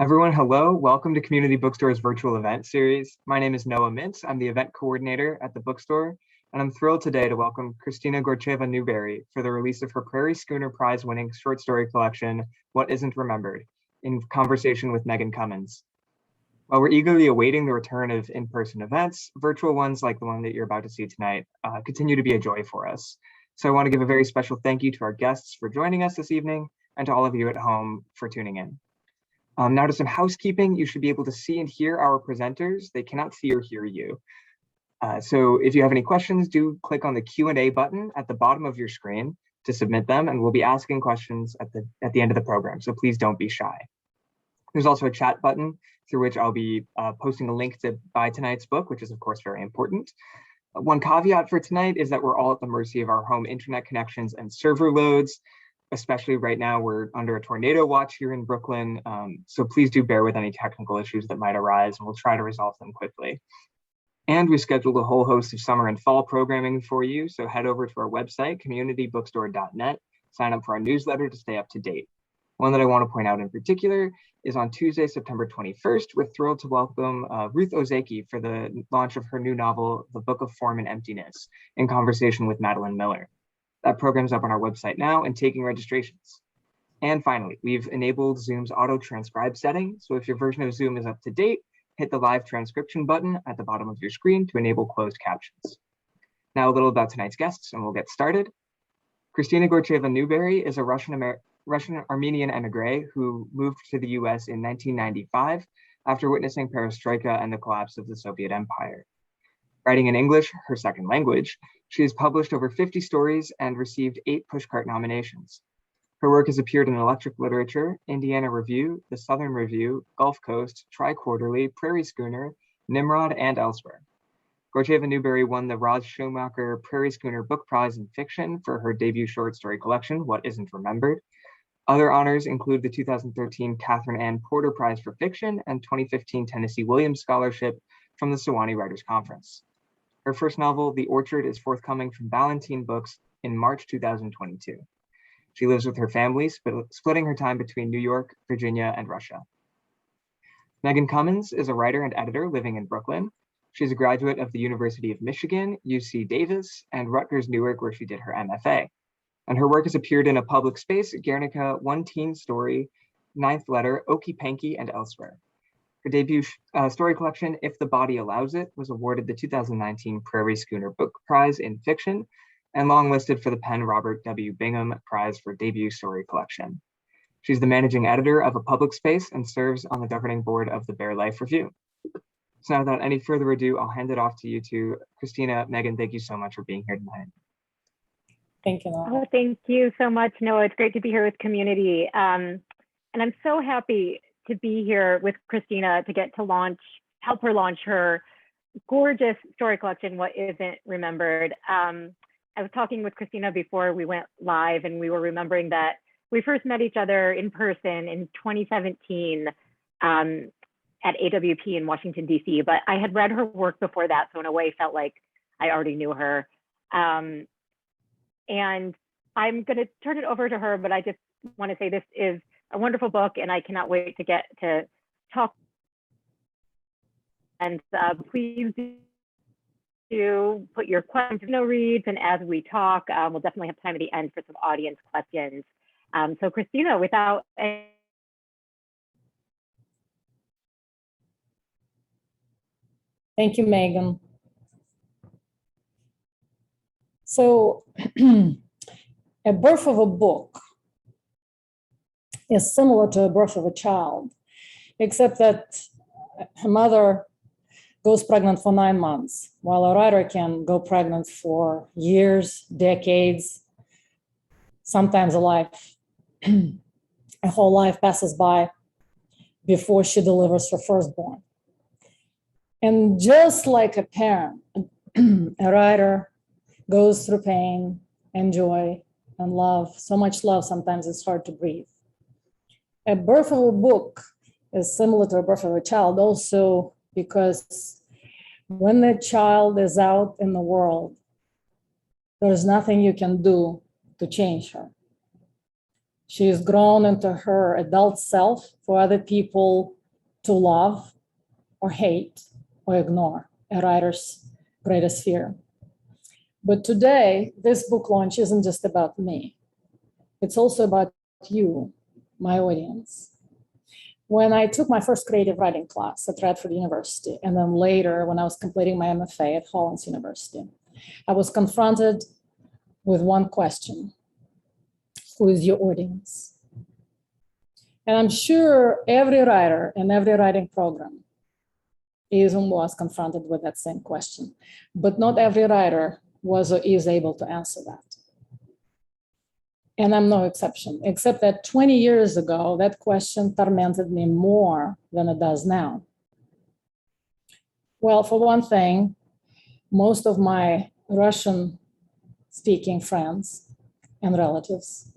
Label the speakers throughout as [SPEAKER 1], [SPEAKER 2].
[SPEAKER 1] Everyone, hello. Welcome to Community Bookstore's virtual event series. My name is Noah Mintz. I'm the event coordinator at the bookstore, and I'm thrilled today to welcome Kristina Gorcheva-Newberry for the release of her Prairie Schooner Prize-winning short story collection, What Isn't Remembered, in conversation with Megan Cummins. While we're eagerly awaiting the return of in-person events, virtual ones like the one that you're about to see tonight continue to be a joy for us. So I want to give a very special thank you to our guests for joining us this evening and to all of you at home for tuning in. Now to some housekeeping. You should be able to see and hear our presenters. They cannot see or hear you. So if you have any questions, do click on the Q&A button at the bottom of your screen to submit them, and we'll be asking questions at the end of the program, so please don't be shy. There's also a chat button through which I'll be posting a link to buy tonight's book, which is of course very important. One caveat for tonight is that we're all at the mercy of our home internet connections and server loads. Especially right now, we're under a tornado watch here in Brooklyn, so please do bear with any technical issues that might arise, and we'll try to resolve them quickly. And we scheduled a whole host of summer and fall programming for you, so head over to our website, communitybookstore.net, sign up for our newsletter to stay up to date. One that I want to point out in particular is on Tuesday, September 21st, we're thrilled to welcome Ruth Ozeki for the launch of her new novel, The Book of Form and Emptiness, in conversation with Madeline Miller. That program's up on our website now and taking registrations. And finally, we've enabled Zoom's auto transcribe setting. So if your version of Zoom is up to date, hit the live transcription button at the bottom of your screen to enable closed captions. Now a little about tonight's guests and we'll get started. Kristina Gorcheva-Newberry is a Russian-Armenian emigre who moved to the US in 1995 after witnessing perestroika and the collapse of the Soviet Empire. Writing in English, her second language, she has published over 50 stories and received 8 pushcart nominations. Her work has appeared in Electric Literature, Indiana Review, The Southern Review, Gulf Coast, Tri-Quarterly, Prairie Schooner, Nimrod, and elsewhere. Gorcheva-Newberry won the Shumaker Prairie Schooner Book Prize in Fiction for her debut short story collection, What Isn't Remembered. Other honors include the 2013 Catherine Ann Porter Prize for Fiction and 2015 Tennessee Williams Scholarship from the Sewanee Writers Conference. Her first novel, The Orchard, is forthcoming from Ballantine Books in March 2022. She lives with her family, splitting her time between New York, Virginia, and Russia. Megan Cummins is a writer and editor living in Brooklyn. She's a graduate of the University of Michigan, UC Davis, and Rutgers Newark, where she did her MFA. And her work has appeared in A Public Space, Guernica, One Teen Story, Ninth Letter, Okey Panky, and elsewhere. Her debut story collection, If the Body Allows It, was awarded the 2019 Prairie Schooner Book Prize in Fiction and longlisted for the Penn Robert W. Bingham Prize for Debut Story Collection. She's the managing editor of A Public Space and serves on the governing board of the Bare Life Review. So now, without any further ado, I'll hand it off to you two. Kristina, Megan, thank you so much for being here tonight.
[SPEAKER 2] Thank you, Noah.
[SPEAKER 3] Oh, thank you so much, Noah. It's great to be here with community. And I'm so happy to be here with Kristina to get to help her launch her gorgeous story collection, What Isn't Remembered. I was talking with Kristina before we went live, and we were remembering that we first met each other in person in 2017 at AWP in Washington, DC, but I had read her work before that, so in a way felt like I already knew her. And I'm gonna turn it over to her, but I just wanna say this is a wonderful book, and I cannot wait to get to talk. And please do put your questions in the reads, and as we talk, we'll definitely have time at the end for some audience questions. So Kristina, without
[SPEAKER 2] Thank you, Megan. So, a birth of a book is similar to a birth of a child, except that a mother goes pregnant for 9 months, while a writer can go pregnant for years, decades, sometimes a life. A whole life passes by before she delivers her firstborn. And just like a parent, a writer goes through pain and joy and love, so much love, sometimes it's hard to breathe. A birth of a book is similar to a birth of a child also because when the child is out in the world, there's nothing you can do to change her. She's grown into her adult self for other people to love or hate or ignore, a writer's greatest fear. But today, this book launch isn't just about me. It's also about you, my audience. When I took my first creative writing class at Radford University, and then later when I was completing my MFA at Hollins University, I was confronted with one question: who is your audience? And I'm sure every writer in every writing program is and was confronted with that same question, but not every writer was or is able to answer that. And I'm no exception, except that 20 years ago, that question tormented me more than it does now. Well, for one thing, most of my Russian-speaking friends and relatives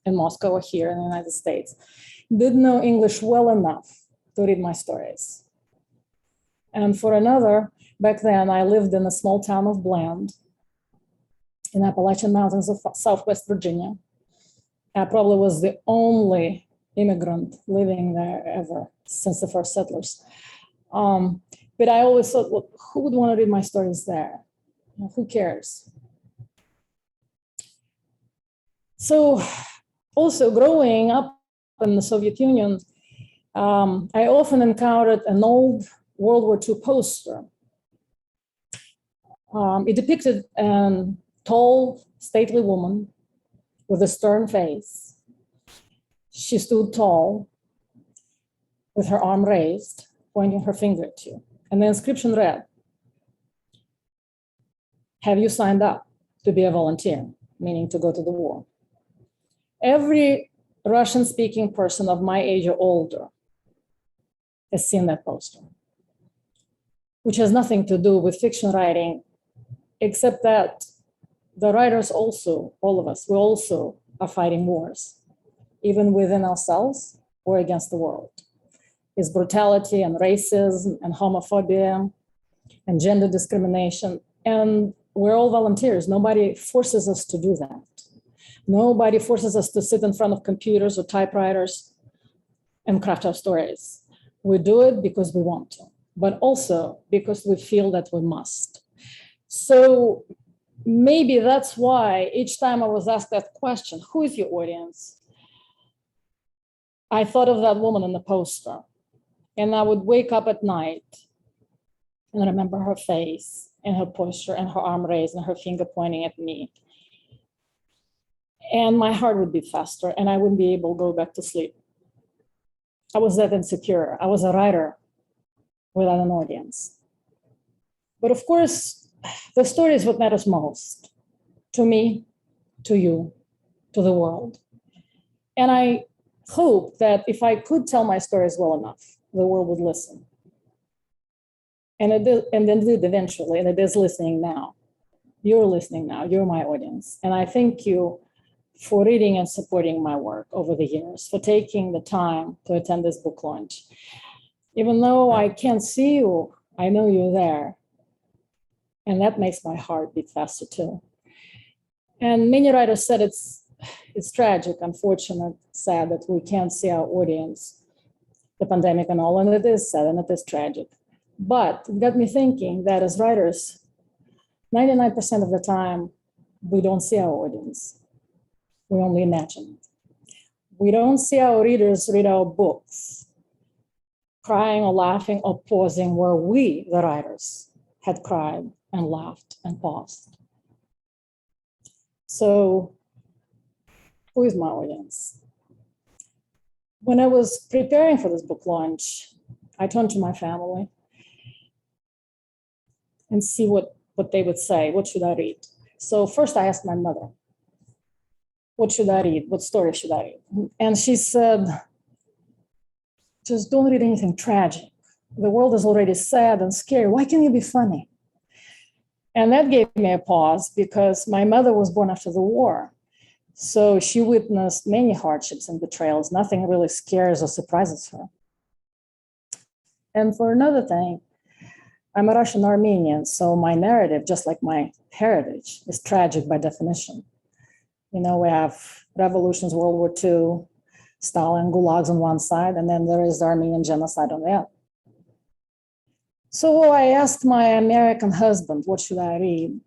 [SPEAKER 2] in Moscow or here in the United States didn't know English well enough to read my stories. And for another, back then I lived in a small town of Bland in Appalachian Mountains of Southwest Virginia. I probably was the only immigrant living there ever since the first settlers. But I always thought, well, who would want to read my stories there? You know, who cares? So also growing up in the Soviet Union, I often encountered an old World War II poster. It depicted a tall, stately woman with a stern face. She stood tall with her arm raised, pointing her finger at you. And the inscription read, "Have you signed up to be a volunteer?" Meaning to go to the war. Every Russian-speaking person of my age or older has seen that poster, which has nothing to do with fiction writing, except that the writers also, all of us, we also are fighting wars, even within ourselves or against the world. It's brutality and racism and homophobia and gender discrimination. And we're all volunteers. Nobody forces us to do that. Nobody forces us to sit in front of computers or typewriters and craft our stories. We do it because we want to, but also because we feel that we must. So maybe that's why each time I was asked that question, who is your audience? I thought of that woman in the poster, and I would wake up at night and remember her face and her posture and her arm raised and her finger pointing at me. And my heart would beat faster and I wouldn't be able to go back to sleep. I was that insecure. I was a writer without an audience. But of course, the story is what matters most to me, to you, to the world. And I hope that if I could tell my stories well enough, the world would listen. And it did eventually, and it is listening now. You're listening now, you're my audience. And I thank you for reading and supporting my work over the years, for taking the time to attend this book launch. Even though I can't see you, I know you're there. And that makes my heart beat faster too. And many writers said it's tragic, unfortunate, sad that we can't see our audience, the pandemic and all, and it is sad and it is tragic. But it got me thinking that as writers, 99% of the time, we don't see our audience. We only imagine it. We don't see our readers read our books, crying or laughing or pausing where we, the writers, had cried and laughed and paused. So, who is my audience? When I was preparing for this book launch, I turned to my family and see what they would say. What should I read? So first I asked my mother, what should I read? What story should I read? And she said, just don't read anything tragic. The world is already sad and scary. Why can't you be funny? And that gave me a pause because my mother was born after the war. So she witnessed many hardships and betrayals. Nothing really scares or surprises her. And for another thing, I'm a Russian Armenian, so my narrative, just like my heritage, is tragic by definition. We have revolutions, World War II, Stalin, gulags on one side, and then there is the Armenian genocide on the other. So I asked my American husband, what should I read?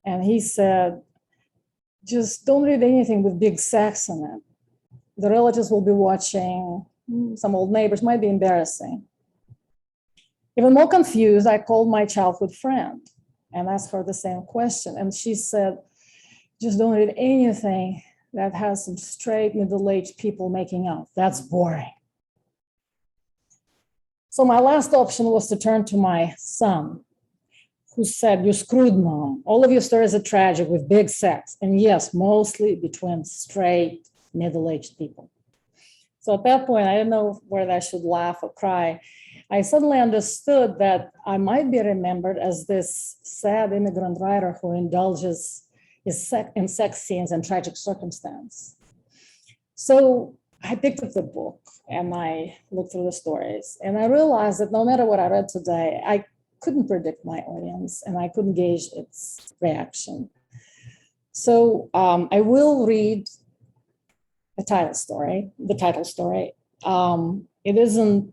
[SPEAKER 2] And he said, just don't read anything with big sex in it. The relatives will be watching, some old neighbors, might be embarrassing. Even more confused, I called my childhood friend and asked her the same question. And she said, just don't read anything that has some straight middle-aged people making out. That's boring. So my last option was to turn to my son, who said, you screwed, Mom. All of your stories are tragic with big sex. And yes, mostly between straight middle-aged people. So at that point, I didn't know whether I should laugh or cry. I suddenly understood that I might be remembered as this sad immigrant writer who indulges in sex scenes and tragic circumstance. So I picked up the book and I looked through the stories, and I realized that no matter what I read today, I couldn't predict my audience and I couldn't gauge its reaction. So I will read the title story. It isn't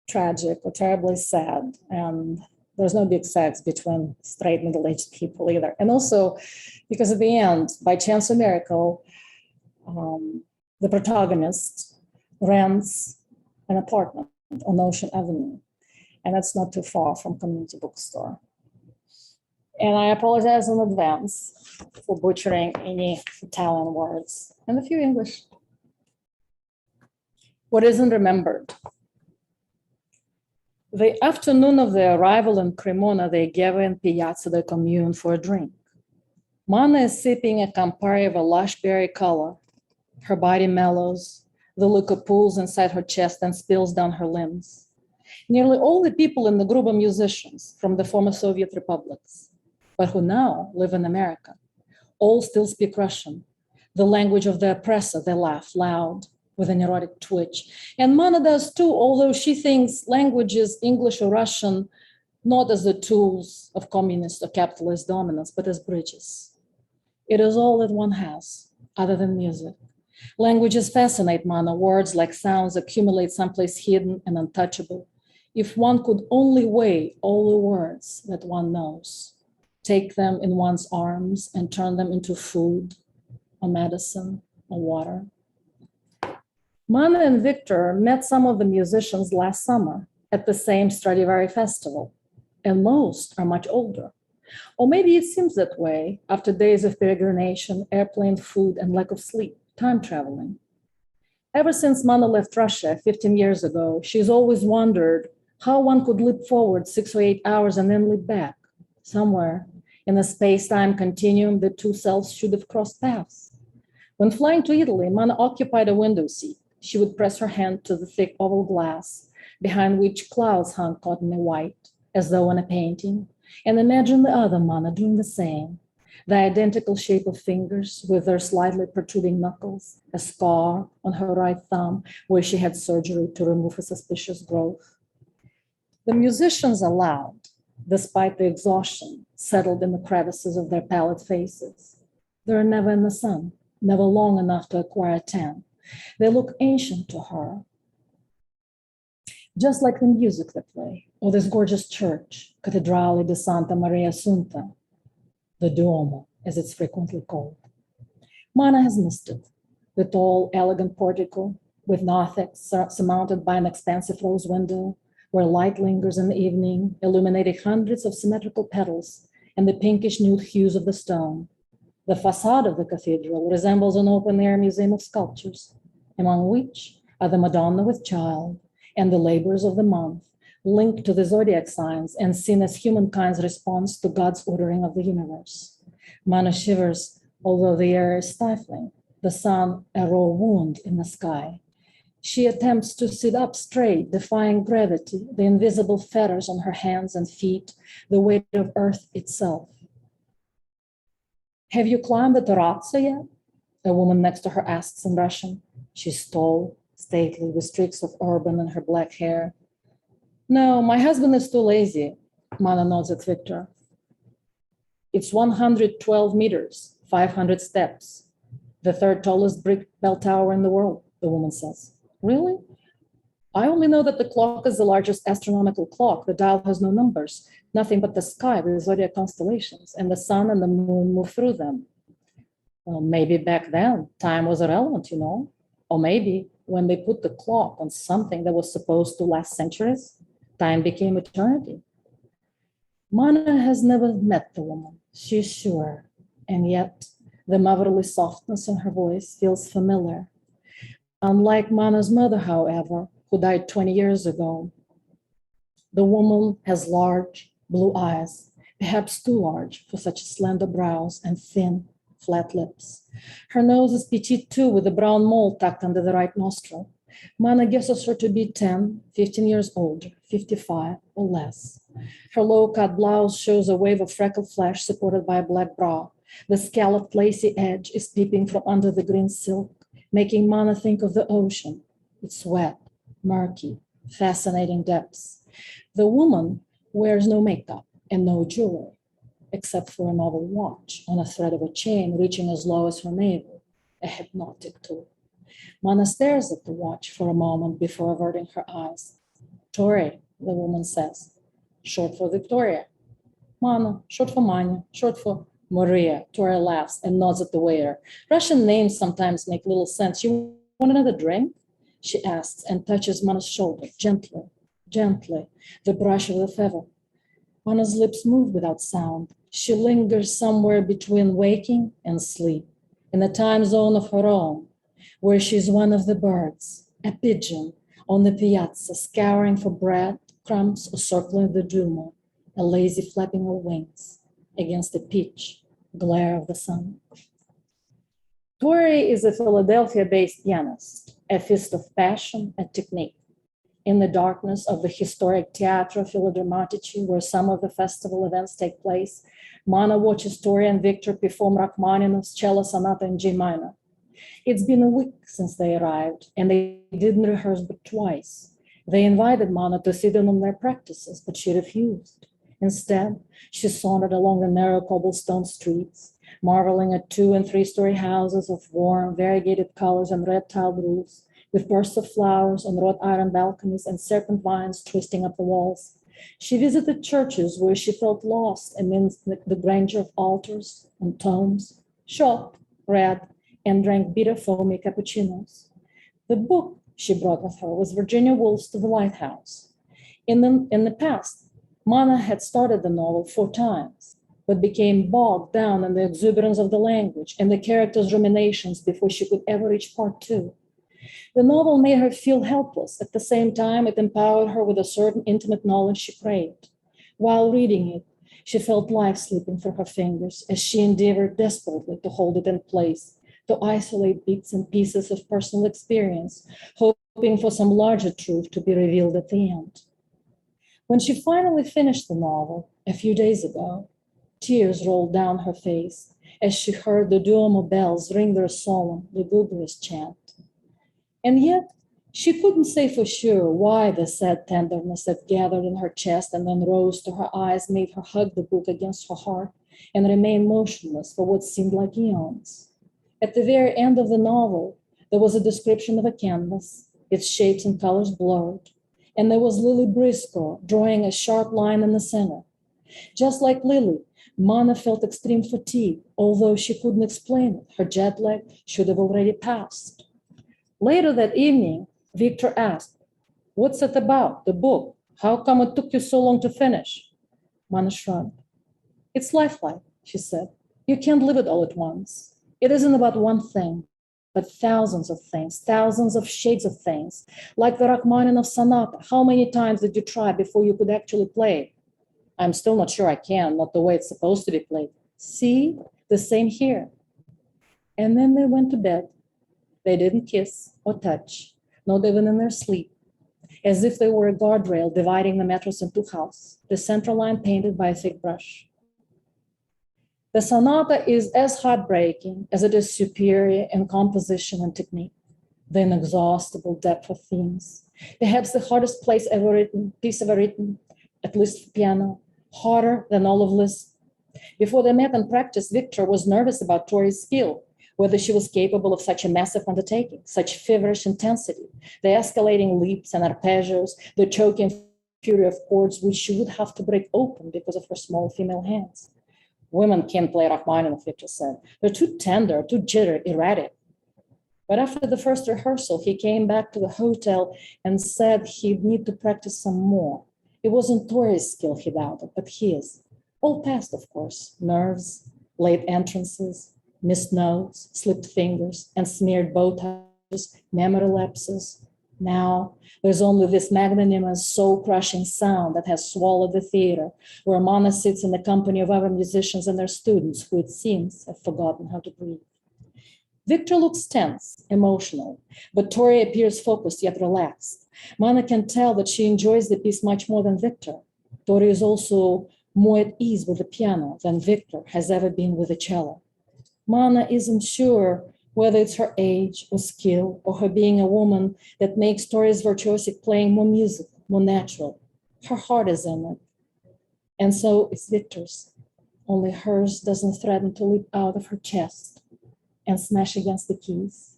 [SPEAKER 2] tragic or terribly sad, and there's no big sex between straight middle-aged people either. And also because at the end, by chance or miracle, the protagonist rents an apartment on Ocean Avenue, and that's not too far from community bookstore. And I apologize in advance for butchering any Italian words and a few English. What isn't remembered? The afternoon of their arrival in Cremona, they gather in Piazza del Commune for a drink. Mana is sipping a Campari of a lush berry color. Her body mellows, the liquor pools inside her chest and spills down her limbs. Nearly all the people in the group are musicians from the former Soviet republics, but who now live in America. All still speak Russian, the language of the oppressor. They laugh loud with an erotic twitch. And Mana does too, although she thinks languages, English or Russian, not as the tools of communist or capitalist dominance, but as bridges. It is all that one has, other than music. Languages fascinate Mana. Words like sounds accumulate someplace hidden and untouchable. If one could only weigh all the words that one knows, take them in one's arms and turn them into food or medicine or water. Mana and Victor met some of the musicians last summer at the same Stradivari festival, and most are much older. Or maybe it seems that way after days of peregrination, airplane food, and lack of sleep, time traveling. Ever since Mana left Russia 15 years ago, she's always wondered how one could leap forward 6 or 8 hours and then leap back. Somewhere in the space-time continuum, the two selves should have crossed paths. When flying to Italy, Mana occupied a window seat. She would press her hand to the thick oval glass, behind which clouds hung cottony white, as though in a painting, and imagine the other Mana doing the same. The identical shape of fingers with their slightly protruding knuckles, a scar on her right thumb where she had surgery to remove a suspicious growth. The musicians are loud, despite the exhaustion settled in the crevices of their pallid faces. They're never in the sun, never long enough to acquire a tan. They look ancient to her, just like the music they play, or this gorgeous church, Cattedrale di Santa Maria Assunta, the Duomo, as it's frequently called. Mana has missed it, the tall, elegant portico with narthex surmounted by an expansive rose window, where light lingers in the evening, illuminating hundreds of symmetrical petals and the pinkish nude hues of the stone. The facade of the cathedral resembles an open-air museum of sculptures, among which are the Madonna with Child and the Laborers of the Month, linked to the zodiac signs and seen as humankind's response to God's ordering of the universe. Mana shivers, although the air is stifling, the sun a raw wound in the sky. She attempts to sit up straight, defying gravity, the invisible fetters on her hands and feet, the weight of earth itself. Have you climbed the terrazzo yet? A woman next to her asks in Russian. She's tall, stately, with streaks of urban in her black hair. No, my husband is too lazy, Mana nods at Victor. It's 112 meters, 500 steps. The third tallest brick bell tower in the world, the woman says. Really? I only know that the clock is the largest astronomical clock. The dial has no numbers, nothing but the sky with zodiac constellations, and the sun and the moon move through them. Well, maybe back then time was irrelevant, you know? Or maybe when they put the clock on something that was supposed to last centuries, time became eternity. Mana has never met the woman, she's sure, and yet the motherly softness in her voice feels familiar. Unlike Mana's mother, however, who died 20 years ago, the woman has large blue eyes, perhaps too large for such slender brows and thin, flat lips. Her nose is petite too, with a brown mole tucked under the right nostril. Mana guesses her to be 10, 15 years older, 55 or less. Her low-cut blouse shows a wave of freckled flesh supported by a black bra. The scalloped lacy edge is peeping from under the green silk, making Mana think of the ocean. It's wet, murky, fascinating depths. The woman wears no makeup and no jewelry, except for a novel watch on a thread of a chain reaching as low as her navel, a hypnotic tool. Mana stares at the watch for a moment before averting her eyes. Tori, the woman says, short for Victoria. Mana, short for Manya, short for Maria. Tori laughs and nods at the waiter. Russian names sometimes make little sense. You want another drink? She asks and touches Mana's shoulder, gently, gently, the brush of the feather. Mana's lips move without sound. She lingers somewhere between waking and sleep, in a time zone of her own, where she's one of the birds, a pigeon, on the piazza, scouring for bread, crumbs, or circling the Duomo, a lazy flapping of wings against the pitch glare of the sun. Prairie is a Philadelphia-based pianist, a fist of passion and technique. In the darkness of the historic Teatro Filodramatici, where some of the festival events take place, Mana watches Tori and Victor perform Rachmaninoff's cello sonata in G minor. It's been a week since they arrived, and they didn't rehearse but twice. They invited Mana to sit in on their practices, but she refused. Instead, she sauntered along the narrow cobblestone streets, marveling at 2- and 3-story houses of warm, variegated colors and red tiled roofs, with bursts of flowers on wrought iron balconies and serpent vines twisting up the walls. She visited churches where she felt lost amidst the grandeur of altars and tombs, shopped, read, and drank bitter, foamy cappuccinos. The book she brought with her was Virginia Woolf's To the Lighthouse. In the past, Mana had started the novel 4 times, but became bogged down in the exuberance of the language and the characters' ruminations before she could ever reach part 2. The novel made her feel helpless. At the same time, it empowered her with a certain intimate knowledge she craved. While reading it, she felt life slipping through her fingers as she endeavored desperately to hold it in place, to isolate bits and pieces of personal experience, hoping for some larger truth to be revealed at the end. When she finally finished the novel a few days ago, tears rolled down her face as she heard the Duomo bells ring their solemn, lugubrious chant. And yet, she couldn't say for sure why the sad tenderness that gathered in her chest and then rose to her eyes made her hug the book against her heart and remain motionless for what seemed like eons. At the very end of the novel, there was a description of a canvas, its shapes and colors blurred, and there was Lily Briscoe drawing a sharp line in the center. Just like Lily, Mana felt extreme fatigue, although she couldn't explain it. Her jet lag should have already passed. Later that evening, Victor asked, "What's it about, the book? How come it took you so long to finish?" Mana shrugged. "It's lifelike," she said. "You can't live it all at once. It isn't about one thing, but thousands of things, thousands of shades of things. Like the Rachmaninoff sonata, how many times did you try before you could actually play it?" "I'm still not sure I can, not the way it's supposed to be played." "See, the same here." And then they went to bed. They didn't kiss or touch, not even in their sleep, as if they were a guardrail dividing the mattress in 2 halves, the central line painted by a thick brush. The sonata is as heartbreaking as it is superior in composition and technique, the inexhaustible depth of themes, perhaps the hardest piece ever written, at least for piano, harder than all of Liszt. Before they met and practiced, Victor was nervous about Tori's skill. whether she was capable of such a massive undertaking, such feverish intensity, the escalating leaps and arpeggios, the choking fury of chords which she would have to break open because of her small female hands. Women can't play Rachmaninoff, Victor said. They're too tender, too jittery, erratic. But after the first rehearsal, he came back to the hotel and said he'd need to practice some more. It wasn't Tori's skill he doubted, but his. All past, of course. Nerves, late entrances, missed notes, slipped fingers, and smeared bow ties, memory lapses. Now, there's only this magnanimous, soul-crushing sound that has swallowed the theater, where Mana sits in the company of other musicians and their students who, it seems, have forgotten how to breathe. Victor looks tense, emotional, but Tori appears focused yet relaxed. Mana can tell that she enjoys the piece much more than Victor. Tori is also more at ease with the piano than Victor has ever been with the cello. Mana isn't sure whether it's her age or skill or her being a woman that makes Tori's virtuosic playing more musical, more natural. Her heart is in it. And so it's Victor's, only hers doesn't threaten to leap out of her chest and smash against the keys.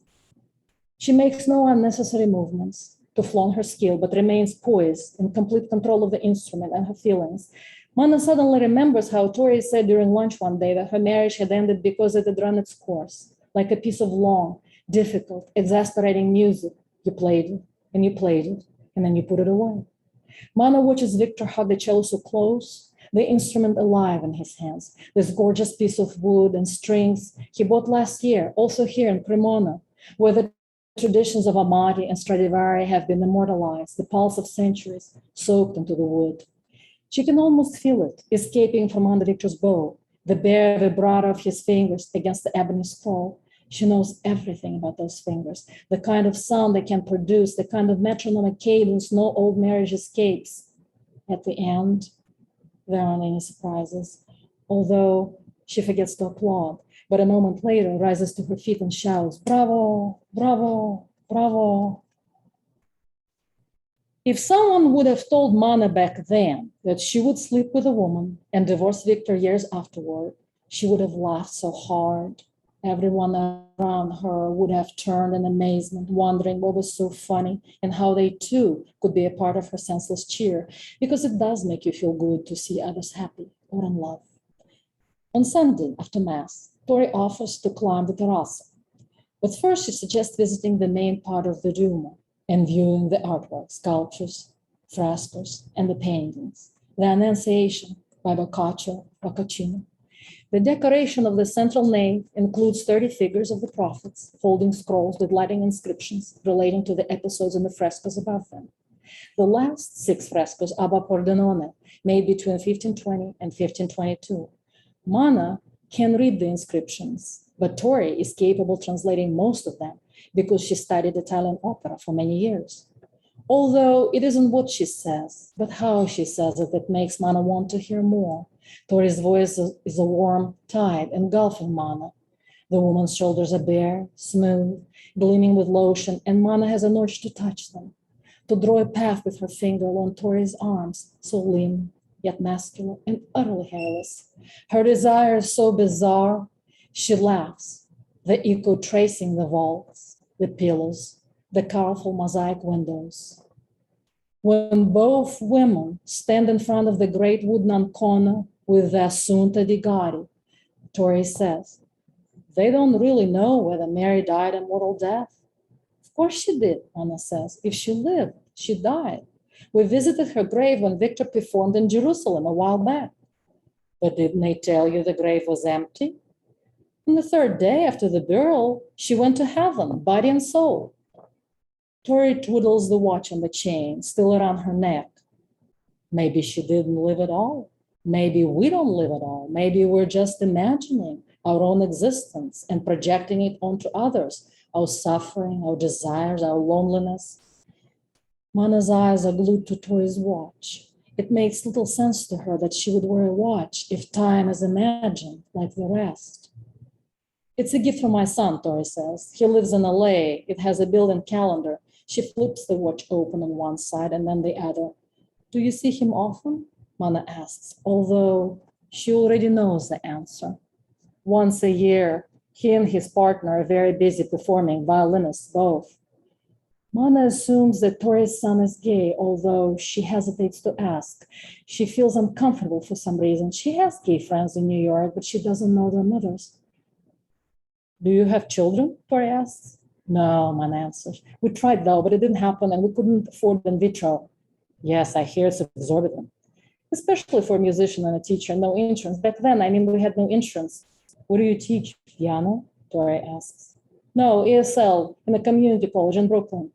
[SPEAKER 2] She makes no unnecessary movements to flaunt her skill, but remains poised in complete control of the instrument and her feelings. Mana suddenly remembers how Tori said during lunch one day that her marriage had ended because it had run its course, like a piece of long, difficult, exasperating music. You played it, and you played it, and then you put it away. Mana watches Victor hug the cello so close, the instrument alive in his hands, this gorgeous piece of wood and strings he bought last year, also here in Cremona, where the traditions of Amati and Stradivari have been immortalized, the pulse of centuries soaked into the wood. She can almost feel it escaping from under Victor's bow, the bare vibrato of his fingers against the ebony scroll. She knows everything about those fingers, the kind of sound they can produce, the kind of metronomic cadence no old marriage escapes. At the end, there aren't any surprises, although she forgets to applaud, but a moment later rises to her feet and shouts, "Bravo, bravo, bravo." If someone would have told Mana back then that she would sleep with a woman and divorce Victor years afterward, she would have laughed so hard. Everyone around her would have turned in amazement, wondering what was so funny and how they too could be a part of her senseless cheer, because it does make you feel good to see others happy or in love. On Sunday, after Mass, Tori offers to climb the terrace. But first she suggests visiting the main part of the Duomo and viewing the artwork, sculptures, frescoes, and the paintings. The Annunciation by Boccaccio. The decoration of the central nave includes 30 figures of the prophets holding scrolls with Latin inscriptions relating to the episodes in the frescoes above them. The last 6 frescoes are by Pordenone, made between 1520 and 1522. Mana can read the inscriptions, but Tori is capable of translating most of them because she studied Italian opera for many years. Although it isn't what she says, but how she says it that makes Mana want to hear more. Tori's voice is a warm tide engulfing Mana. The woman's shoulders are bare, smooth, gleaming with lotion, and Mana has an urge to touch them, to draw a path with her finger along Tori's arms, so lean, yet masculine and utterly hairless. Her desire is so bizarre, she laughs, the echo tracing the vaults, the pillars, the colorful mosaic windows. When both women stand in front of the great wooden ancona with the Assunta di Gari, Tori says, they don't really know whether Mary died a mortal death. Of course she did, Anna says. If she lived, she died. We visited her grave when Victor performed in Jerusalem a while back. But didn't they tell you the grave was empty? On the 3rd day after the burial, she went to heaven, body and soul. Tori twiddles the watch on the chain, still around her neck. Maybe she didn't live at all. Maybe we don't live at all. Maybe we're just imagining our own existence and projecting it onto others, our suffering, our desires, our loneliness. Mana's eyes are glued to Tori's watch. It makes little sense to her that she would wear a watch if time is imagined like the rest. It's a gift from my son, Tori says. He lives in LA. It has a built-in calendar. She flips the watch open on one side and then the other. Do you see him often? Mana asks, although she already knows the answer. Once a year, He and his partner are very busy performing, violinists both. Mana assumes that Tori's son is gay, although she hesitates to ask. She feels uncomfortable for some reason. She has gay friends in New York, but she doesn't know their mothers. Do you have children? Tori asks. No, Mana answers. We tried though, but it didn't happen and we couldn't afford in vitro. Yes, I hear it's exorbitant, especially for a musician and a teacher, no insurance. Back then, we had no insurance. What do you teach? Piano? Tori asks. No, ESL in a community college in Brooklyn.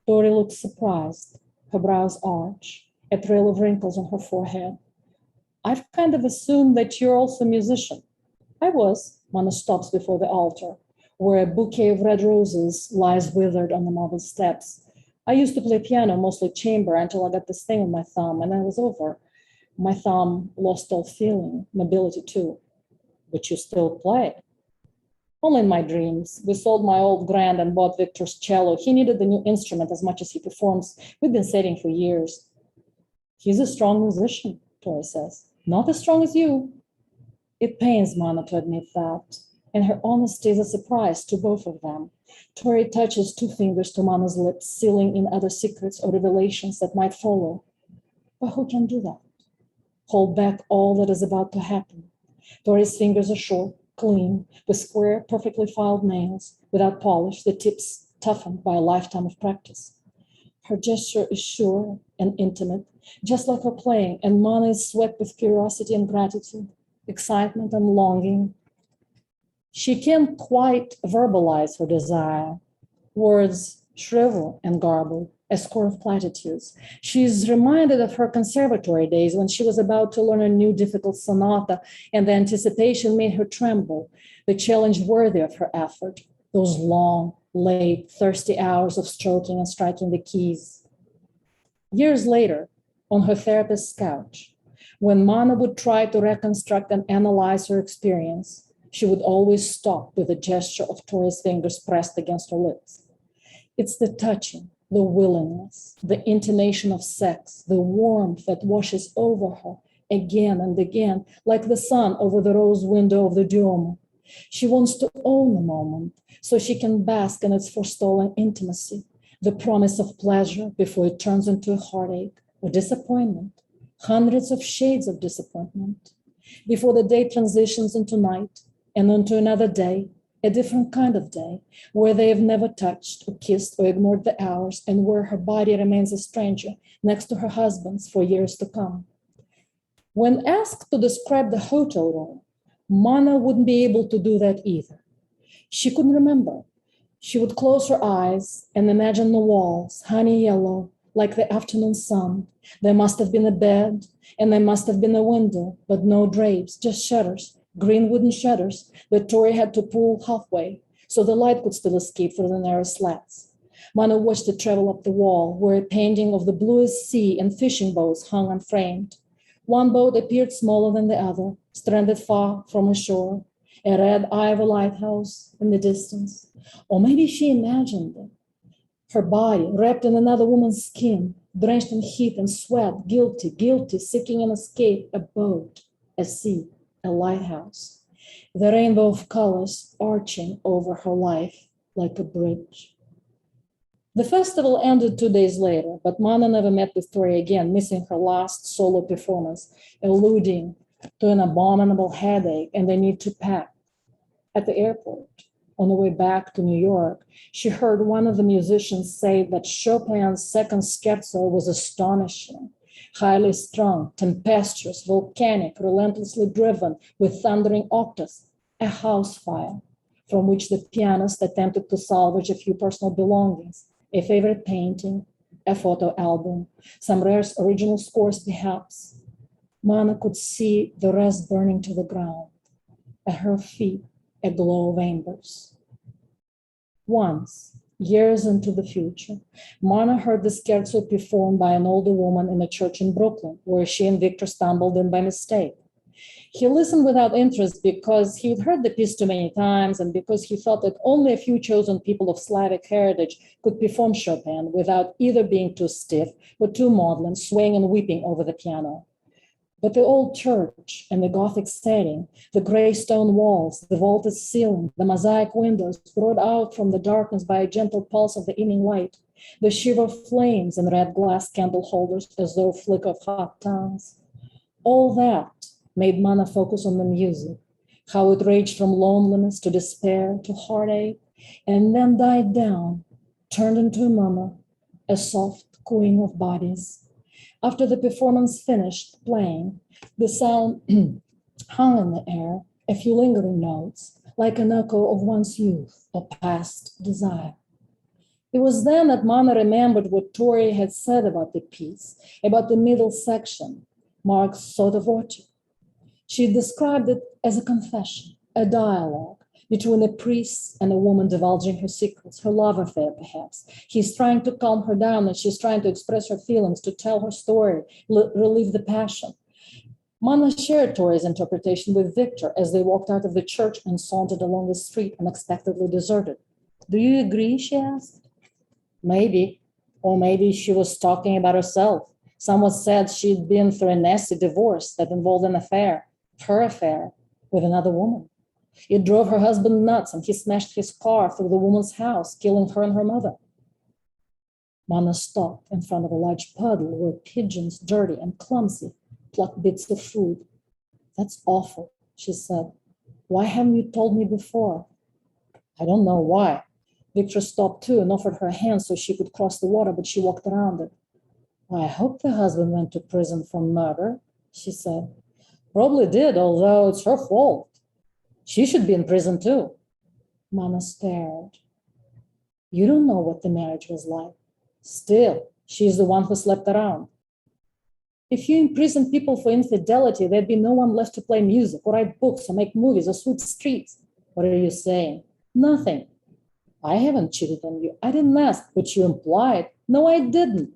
[SPEAKER 2] Tori looks surprised. Her brows arch, a trail of wrinkles on her forehead. I've kind of assumed that you're also a musician. I was. Mana stops before the altar, where a bouquet of red roses lies withered on the marble steps. I used to play piano, mostly chamber, until I got this thing on my thumb, and I was over. My thumb lost all feeling, mobility too. But you still play. Only in my dreams. We sold my old grand and bought Victor's cello. He needed the new instrument as much as he performs. We've been setting for years. He's a strong musician, Tori says. Not as strong as you. It pains Mana to admit that, and her honesty is a surprise to both of them. Tori touches two fingers to Mana's lips, sealing in other secrets or revelations that might follow. But who can do that? Hold back all that is about to happen. Tori's fingers are short, clean, with square, perfectly filed nails, without polish, the tips toughened by a lifetime of practice. Her gesture is sure and intimate, just like her playing, and Mana is swept with curiosity and gratitude, excitement and longing. She can't quite verbalize her desire. Words shrivel and garble, a score of platitudes. She's reminded of her conservatory days when she was about to learn a new difficult sonata, and the anticipation made her tremble, the challenge worthy of her effort, those long, late, thirsty hours of stroking and striking the keys. Years later, on her therapist's couch, when Mana would try to reconstruct and analyze her experience, she would always stop with a gesture of Tori's fingers pressed against her lips. It's the touching, the willingness, the intonation of sex, the warmth that washes over her again and again, like the sun over the rose window of the Duomo. She wants to own the moment so she can bask in its forestolen intimacy, the promise of pleasure before it turns into a heartache or disappointment, hundreds of shades of disappointment, before the day transitions into night and into another day, a different kind of day, where they have never touched or kissed or ignored the hours, and where her body remains a stranger next to her husband's for years to come. When asked to describe the hotel room, Mana wouldn't be able to do that either. She couldn't remember. She would close her eyes and imagine the walls, honey yellow, like the afternoon sun. There must have been a bed, and there must have been a window, but no drapes, just shutters, green wooden shutters that Tori had to pull halfway so the light could still escape through the narrow slats. Mana watched it travel up the wall, where a painting of the bluest sea and fishing boats hung unframed. One boat appeared smaller than the other, stranded far from a shore, a red eye of a lighthouse in the distance. Or maybe she imagined it. Her body wrapped in another woman's skin, drenched in heat and sweat, guilty, seeking an escape, a boat, a sea, a lighthouse. The rainbow of colors arching over her life like a bridge. The festival ended 2 days later, but Mana never met with Tori again, missing her last solo performance, alluding to an abominable headache and the need to pack. At the airport, on the way back to New York, she heard one of the musicians say that Chopin's second scherzo was astonishing, highly strung, tempestuous, volcanic, relentlessly driven with thundering octaves, a house fire from which the pianist attempted to salvage a few personal belongings, a favorite painting, a photo album, some rare original scores perhaps. Mana could see the rest burning to the ground. At her feet, a glow of embers. Once, years into the future, Mana heard the scherzo performed by an older woman in a church in Brooklyn, where she and Victor stumbled in by mistake. He listened without interest because he'd heard the piece too many times and because he thought that only a few chosen people of Slavic heritage could perform Chopin without either being too stiff or too maudlin, swaying and weeping over the piano. But the old church and the Gothic setting, the gray stone walls, the vaulted ceiling, the mosaic windows brought out from the darkness by a gentle pulse of the evening light, the shiver of flames in red glass candle holders as though flick of hot tongues. All that made Mana focus on the music, how it raged from loneliness to despair to heartache, and then died down, turned into a murmur, a soft cooing of bodies. After the performance finished playing, the sound hung in the air, a few lingering notes, like an echo of one's youth or past desire. It was then that Mana remembered what Tori had said about the piece, about the middle section, marked sotto voce. She described it as a confession, a dialogue between a priest and a woman divulging her secrets, her love affair, perhaps. He's trying to calm her down and she's trying to express her feelings, to tell her story, relieve the passion. Mana shared Tori's interpretation with Victor as they walked out of the church and sauntered along the street unexpectedly deserted. Do you agree, she asked? Maybe, or maybe she was talking about herself. Someone said she'd been through a nasty divorce that involved an affair, her affair, with another woman. It drove her husband nuts and he smashed his car through the woman's house, killing her and her mother. Mana stopped in front of a large puddle where pigeons, dirty and clumsy, plucked bits of food. That's awful, she said. Why haven't you told me before? I don't know why. Victor stopped too and offered her a hand so she could cross the water, but she walked around it. I hope the husband went to prison for murder, she said. Probably did, although it's her fault. She should be in prison too. Mana stared. You don't know what the marriage was like. Still, she's the one who slept around. If you imprison people for infidelity, there'd be no one left to play music or write books or make movies or sweep streets. What are you saying? Nothing. I haven't cheated on you. I didn't ask, but you implied. No, I didn't.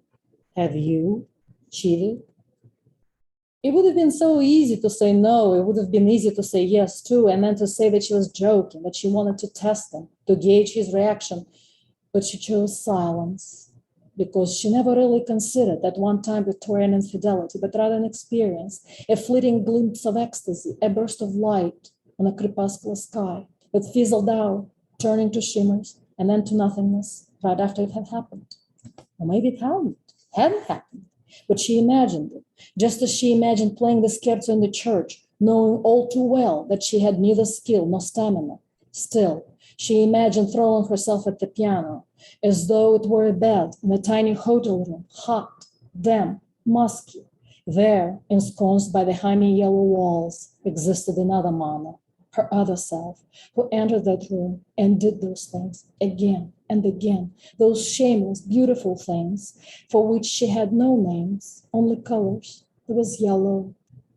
[SPEAKER 2] Have you cheated? It would have been so easy to say no. It would have been easy to say yes too, and then to say that she was joking, that she wanted to test him, to gauge his reaction. But she chose silence because she never really considered that one time Victorian infidelity, but rather an experience, a fleeting glimpse of ecstasy, a burst of light on a crepuscular sky that fizzled out, turning to shimmers and then to nothingness right after it had happened. Or maybe it hadn't happened, but she imagined it, just as she imagined playing the scherzo in the church, knowing all too well that she had neither skill nor stamina. Still, she imagined throwing herself at the piano, as though it were a bed in a tiny hotel room, hot, damp, musky. There, ensconced by the honey yellow walls, existed another Mana, her other self, who entered that room and did those things again and again, those shameless, beautiful things for which she had no names, only colors. There was yellow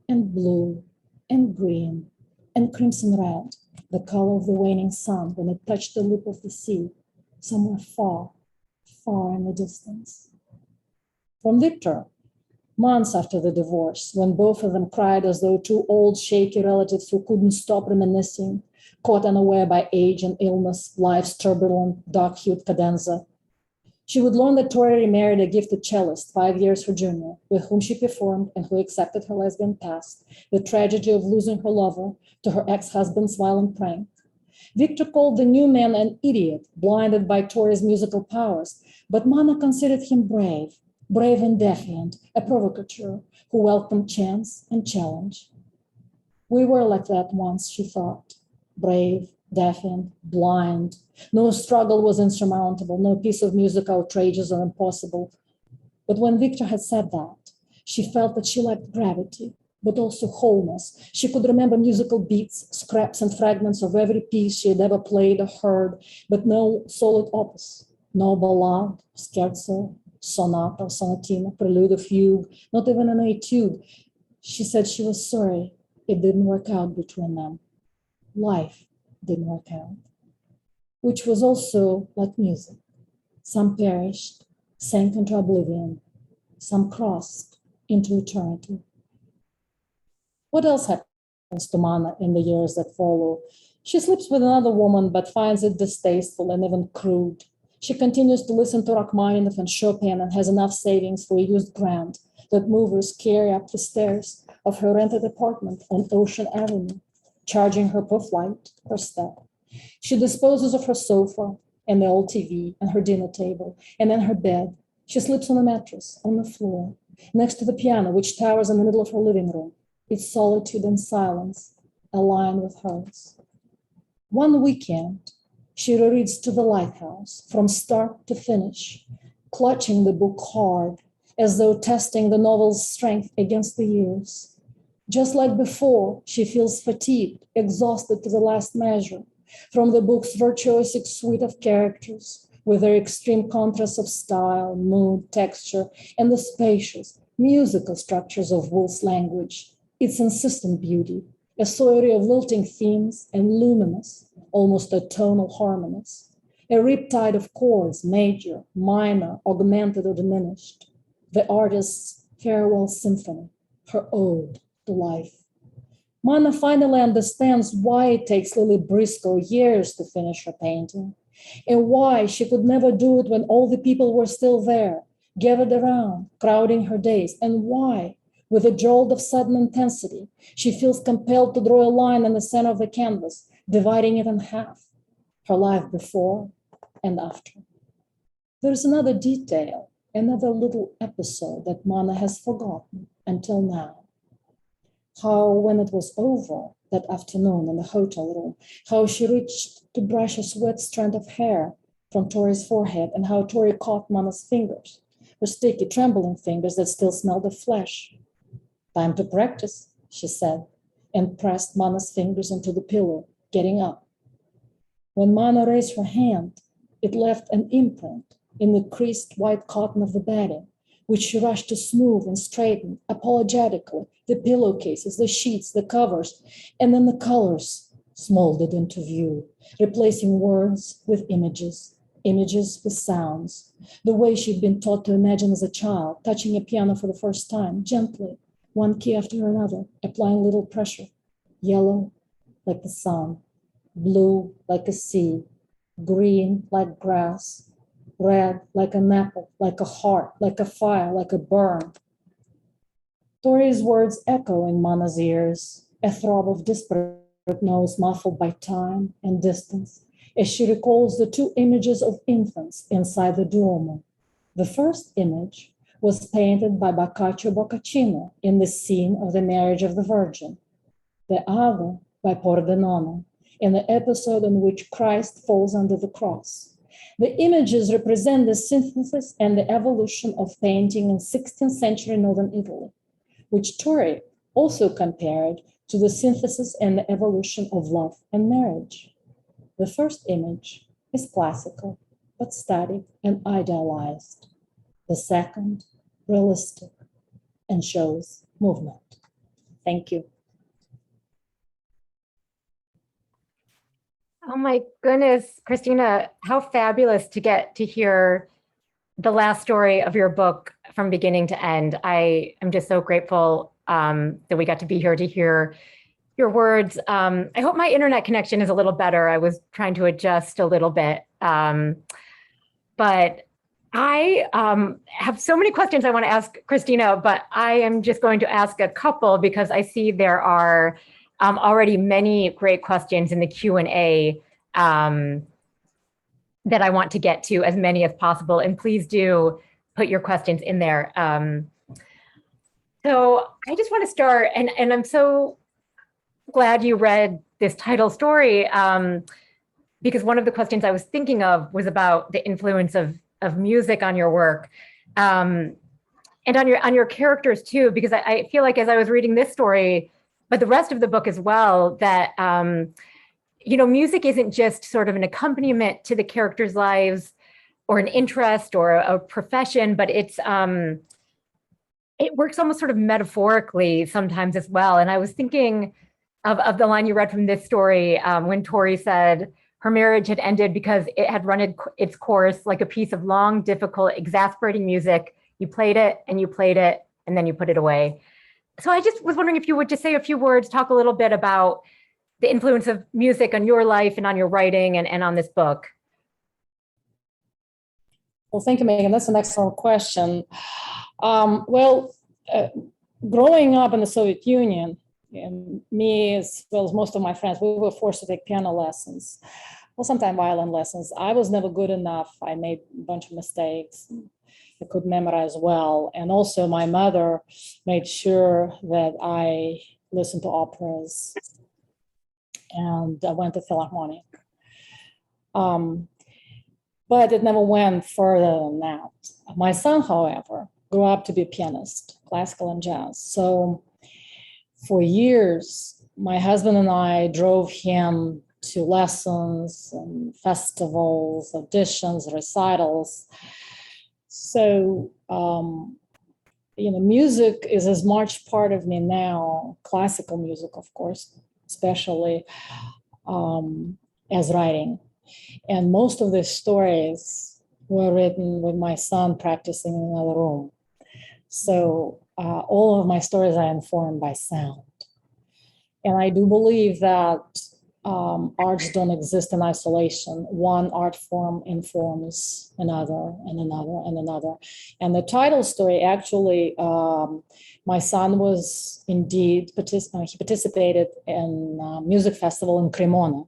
[SPEAKER 2] and blue and green and crimson red, the color of the waning sun when it touched the lip of the sea, somewhere far, far in the distance. From Victor, months after the divorce, when both of them cried as though two old, shaky relatives who couldn't stop reminiscing, caught unaware by age and illness, life's turbulent, dark-hued cadenza. She would learn that Tori remarried a gifted cellist 5 years her junior, with whom she performed and who accepted her lesbian past, the tragedy of losing her lover to her ex-husband's violent prank. Victor called the new man an idiot, blinded by Tori's musical powers, but Mana considered him brave and defiant, a provocateur who welcomed chance and challenge. We were like that once, she thought, brave, defiant, blind. No struggle was insurmountable, no piece of music outrageous or impossible. But when Victor had said that, she felt that she lacked gravity, but also wholeness. She could remember musical beats, scraps and fragments of every piece she had ever played or heard, but no solid opus, no ballade, scherzo, sonata or sonatina, prelude or fugue, not even an etude. She said she was sorry it didn't work out between them. Life didn't work out, which was also like music. Some perished, sank into oblivion, some crossed into eternity. What else happens to Mana in the years that follow? She sleeps with another woman, but finds it distasteful and even crude. She continues to listen to Rachmaninoff and Chopin and has enough savings for a used Grand that movers carry up the stairs of her rented apartment on Ocean Avenue, charging her per flight, per step. She disposes of her sofa and the old TV and her dinner table, and then her bed. She sleeps on a mattress on the floor, next to the piano, which towers in the middle of her living room, its solitude and silence align with hers. One weekend, she rereads to the Lighthouse from start to finish, clutching the book hard, as though testing the novel's strength against the years. Just like before, she feels fatigued, exhausted to the last measure from the book's virtuosic suite of characters, with their extreme contrasts of style, mood, texture, and the spacious, musical structures of Woolf's language, its insistent beauty, a soiree of lilting themes and luminous, almost atonal harmonies, a riptide of chords, major, minor, augmented or diminished, the artist's farewell symphony, her ode to life. Mana finally understands why it takes Lily Briscoe years to finish her painting, and why she could never do it when all the people were still there, gathered around, crowding her days, and why, with a jolt of sudden intensity, she feels compelled to draw a line in the center of the canvas, dividing it in half, her life before and after. There's another detail, another little episode that Mana has forgotten until now. How, when it was over that afternoon in the hotel room, how she reached to brush a sweat strand of hair from Tori's forehead, and how Tori caught Mana's fingers, her sticky, trembling fingers that still smelled of flesh. "Time to practice," she said, and pressed Mana's fingers into the pillow, getting up. When Mana raised her hand, it left an imprint in the creased white cotton of the bedding, which she rushed to smooth and straighten apologetically, the pillowcases, the sheets, the covers, and then the colors smolded into view, replacing words with images, images with sounds, the way she'd been taught to imagine as a child, touching a piano for the first time, gently, one key after another, applying little pressure. Yellow, like the sun, blue, like a sea, green, like grass, red, like an apple, like a heart, like a fire, like a burn. Tori's words echo in Mana's ears, a throb of disparate notes muffled by time and distance, as she recalls the two images of infants inside the Duomo. The first image was painted by Boccaccio Boccaccino in the scene of the marriage of the Virgin. The other by Pordenone in the episode in which Christ falls under the cross. The images represent the synthesis and the evolution of painting in 16th century Northern Italy, which Tori also compared to the synthesis and the evolution of love and marriage. The first image is classical, but static and idealized. The second, realistic, and shows movement. Thank you.
[SPEAKER 3] Oh my goodness, Kristina, how fabulous to get to hear the last story of your book from beginning to end. I am just so grateful that we got to be here to hear your words. I hope my internet connection is a little better. I was trying to adjust a little bit. But I have so many questions I want to ask Kristina, but I am just going to ask a couple because I see there are already many great questions in the Q&A that I want to get to, as many as possible. And please do put your questions in there. So I just want to start, and I'm so glad you read this title story, because one of the questions I was thinking of was about the influence of music on your work, and on your characters too, because I feel like as I was reading this story, but the rest of the book as well, that music isn't just sort of an accompaniment to the characters' lives or an interest or a profession, but it works almost sort of metaphorically sometimes as well. And I was thinking of the line you read from this story when Tori said her marriage had ended because it had run its course like a piece of long, difficult, exasperating music. You played it and you played it and then you put it away. So I just was wondering if you would just say a few words, talk a little bit about the influence of music on your life and on your writing and on this book.
[SPEAKER 2] Well, thank you, Megan. That's an excellent question. growing up in the Soviet Union, and me as well as most of my friends, we were forced to take piano lessons, well, sometimes violin lessons. I was never good enough. I made a bunch of mistakes. I could memorize well. And also my mother made sure that I listened to operas, and I went to Philharmonic. But it never went further than that. My son, however, grew up to be a pianist, classical and jazz. So for years, my husband and I drove him to lessons and festivals, auditions, recitals. So, music is as much part of me now, classical music, of course, especially, as writing. And most of the stories were written with my son practicing in another room. So all of my stories are informed by sound. And I do believe that arts don't exist in isolation. One art form informs another and another and another. And the title story, actually, my son was indeed, he participated in a music festival in Cremona.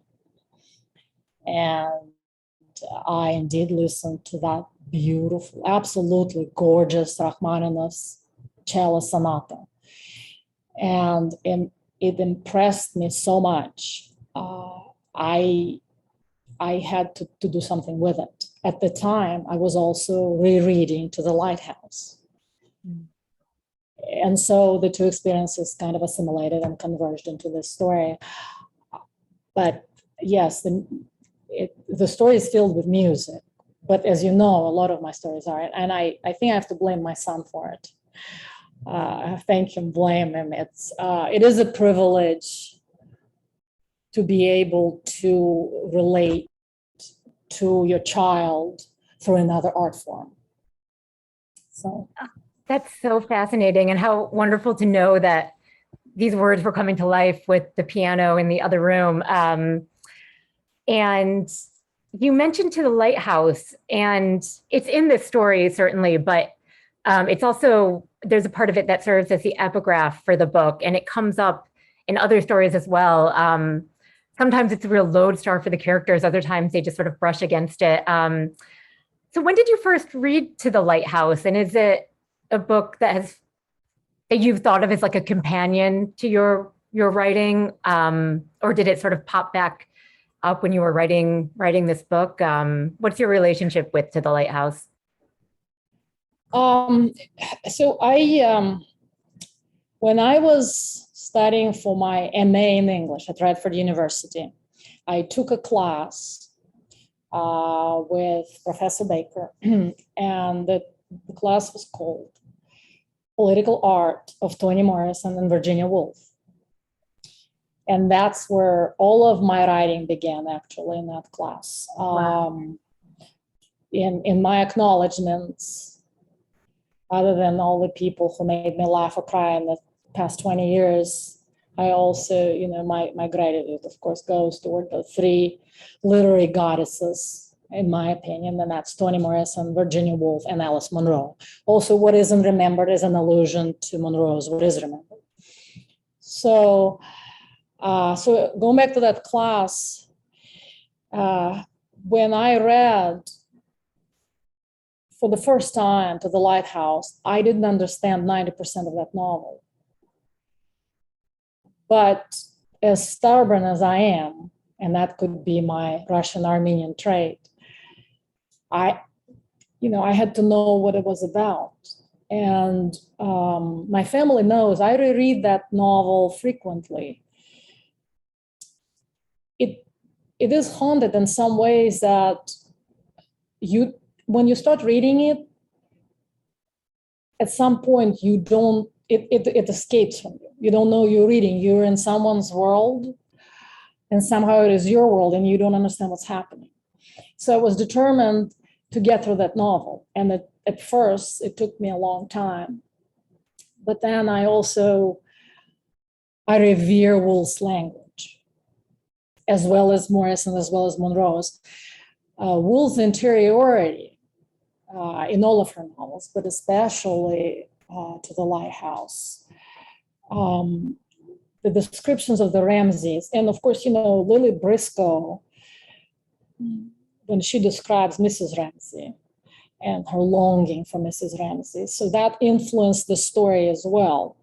[SPEAKER 2] And I indeed listened to that beautiful, absolutely gorgeous Rachmaninoff's cello sonata. And it impressed me so much. I had to do something with it. At the time, I was also rereading To the Lighthouse. And so the two experiences kind of assimilated and converged into this story. But yes, the story is filled with music. But as you know, a lot of my stories are. And I think I have to blame my son for it. Thank him, blame him. It is a privilege to be able to relate to your child through another art form. So
[SPEAKER 3] that's so fascinating, and how wonderful to know that these words were coming to life with the piano in the other room. And you mentioned To the Lighthouse, and it's in this story certainly, but it's also, there's a part of it that serves as the epigraph for the book, and it comes up in other stories as well. Sometimes it's a real lodestar for the characters. Other times they just sort of brush against it. So when did you first read To the Lighthouse? And is it a book that you've thought of as like a companion to your writing? Or did it sort of pop back up when you were writing this book? What's your relationship with To the Lighthouse?
[SPEAKER 2] So when I was studying for my MA in English at Radford University, I took a class with Professor Baker, and the class was called Political Art of Toni Morrison and Virginia Woolf. And that's where all of my writing began, actually, in that class. Wow. In my acknowledgements, other than all the people who made me laugh or cry in the past 20 years, I also, my gratitude, of course, goes toward the three literary goddesses, in my opinion, and that's Toni Morrison, Virginia Woolf, and Alice Munro. Also, what isn't remembered is an allusion to Munro's What Is Remembered. So going back to that class, when I read for the first time To the Lighthouse, I didn't understand 90% of that novel. But as stubborn as I am, and that could be my Russian Armenian trait, I had to know what it was about. And my family knows I reread that novel frequently. It is haunted in some ways that when you start reading it, at some point it escapes from you. You don't know you're reading. You're in someone's world, and somehow it is your world, and you don't understand what's happening. So I was determined to get through that novel. And at first, it took me a long time. But then I revere Woolf's language, as well as Morrison, as well as Munro's. Woolf's interiority in all of her novels, but especially To the Lighthouse, the descriptions of the Ramseys. And of course, Lily Briscoe, when she describes Mrs. Ramsey and her longing for Mrs. Ramsey. So that influenced the story as well.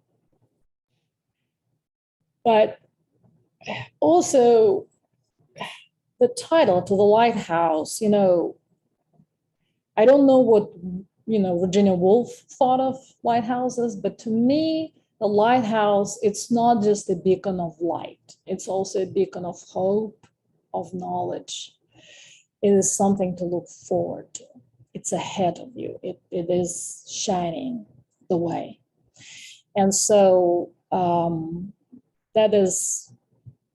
[SPEAKER 2] But also the title, To the Lighthouse, I don't know what, Virginia Woolf thought of lighthouses, but to me, the lighthouse, it's not just a beacon of light. It's also a beacon of hope, of knowledge. It is something to look forward to. It's ahead of you. It is shining the way. And so that is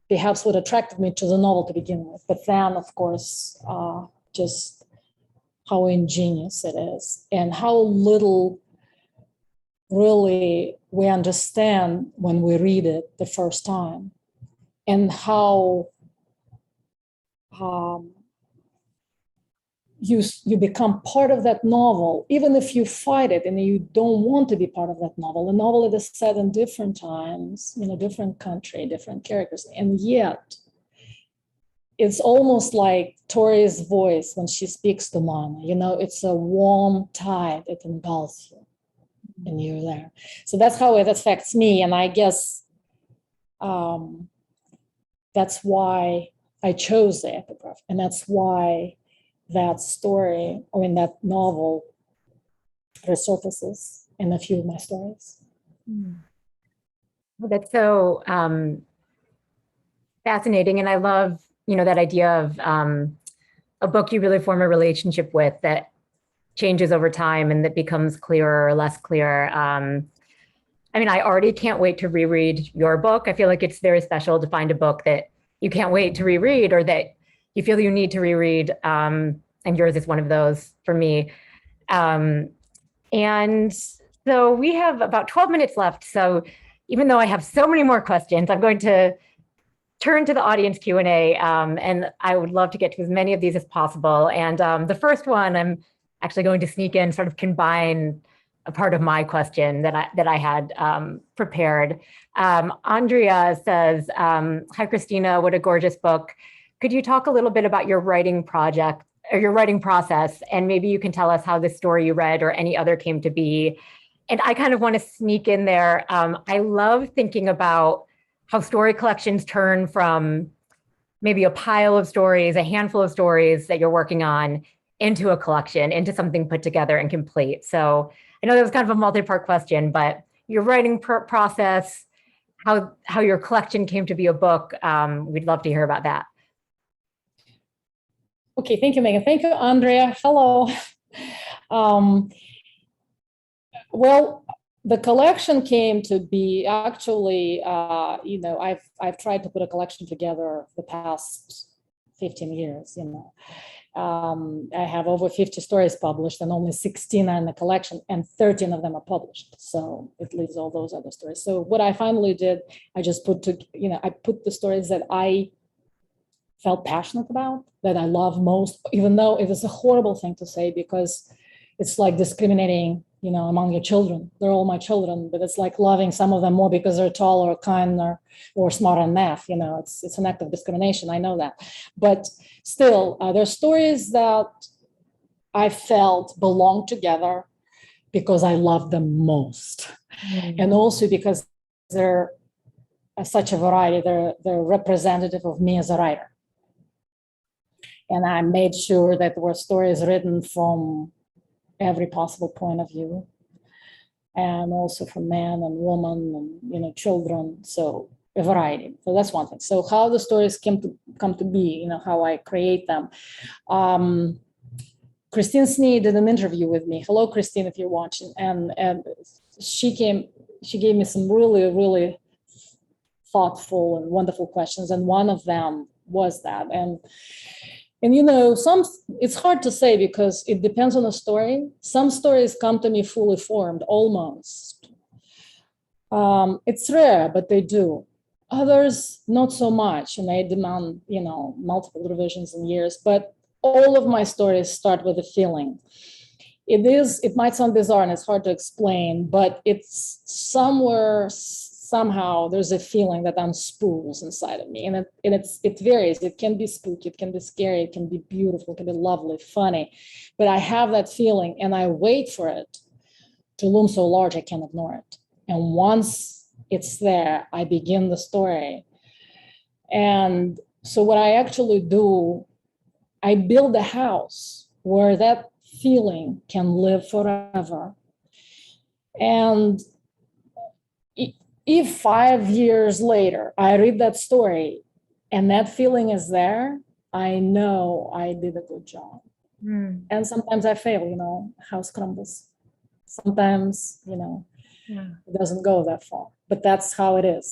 [SPEAKER 2] perhaps what attracted me to the novel to begin with. But then, of course, just how ingenious it is and how little really we understand when we read it the first time, and how you become part of that novel, even if you fight it and you don't want to be part of that novel. The novel is set in different times, different country, different characters, and yet it's almost like Tori's voice when she speaks to Mona. It's a warm tide that engulfs you, and you're there. So that's how it affects me, and I guess that's why I chose the epigraph, and that's why that story, that novel resurfaces in a few of my stories.
[SPEAKER 4] Well, that's so fascinating. And I love, that idea of a book you really form a relationship with that changes over time and that becomes clearer or less clear. I already can't wait to reread your book. I feel like it's very special to find a book that you can't wait to reread or that you feel you need to reread. And yours is one of those for me. And so we have about 12 minutes left. So even though I have so many more questions, I'm going to turn to the audience Q&A. And I would love to get to as many of these as possible. And the first one, I'm actually going to sneak in, sort of combine a part of my question that I had prepared. Andrea says, hi, Kristina, what a gorgeous book. Could you talk a little bit about your writing project or your writing process? And maybe you can tell us how this story you read or any other came to be. And I kind of want to sneak in there. I love thinking about how story collections turn from maybe a pile of stories, a handful of stories that you're working on, into a collection, into something put together and complete. So I know that was kind of a multi-part question, but your writing process, how your collection came to be a book, we'd love to hear about that.
[SPEAKER 2] Okay, thank you, Megan. Thank you, Andrea. Hello. Well, the collection came to be actually, I've tried to put a collection together the past 15 years, I have over 50 stories published and only 16 are in the collection and 13 of them are published. So it leaves all those other stories. So what I finally did, I just put the stories that I felt passionate about, that I love most, even though it is a horrible thing to say because it's like discriminating, among your children. They're all my children, but it's like loving some of them more because they're taller or kinder or smarter in math. It's an act of discrimination. I know that. But still, there are stories that I felt belong together because I love them most. Mm-hmm. And also because they're such a variety. They're representative of me as a writer. And I made sure that there were stories written from every possible point of view, and also from man and woman and children. So a variety. So that's one thing. So how the stories come to be, how I create them. Christine Snee did an interview with me. Hello, Christine, if you're watching. And she gave me some really, really thoughtful and wonderful questions. And one of them was that. And it's hard to say because it depends on the story. Some stories come to me fully formed, almost. It's rare, but they do. Others, not so much, and they demand, multiple revisions and years. But all of my stories start with a feeling. It might sound bizarre and it's hard to explain, but it's some somehow there's a feeling that unspools inside of me, and it varies. It can be spooky, it can be scary, it can be beautiful, it can be lovely, funny, but I have that feeling, and I wait for it to loom so large I can't ignore it. And once it's there, I begin the story. And so what I actually do, I build a house where that feeling can live forever. And if 5 years later I read that story and that feeling is there, I know I did a good job. And sometimes I fail, house crumbles. Sometimes, it doesn't go that far, but that's how it is.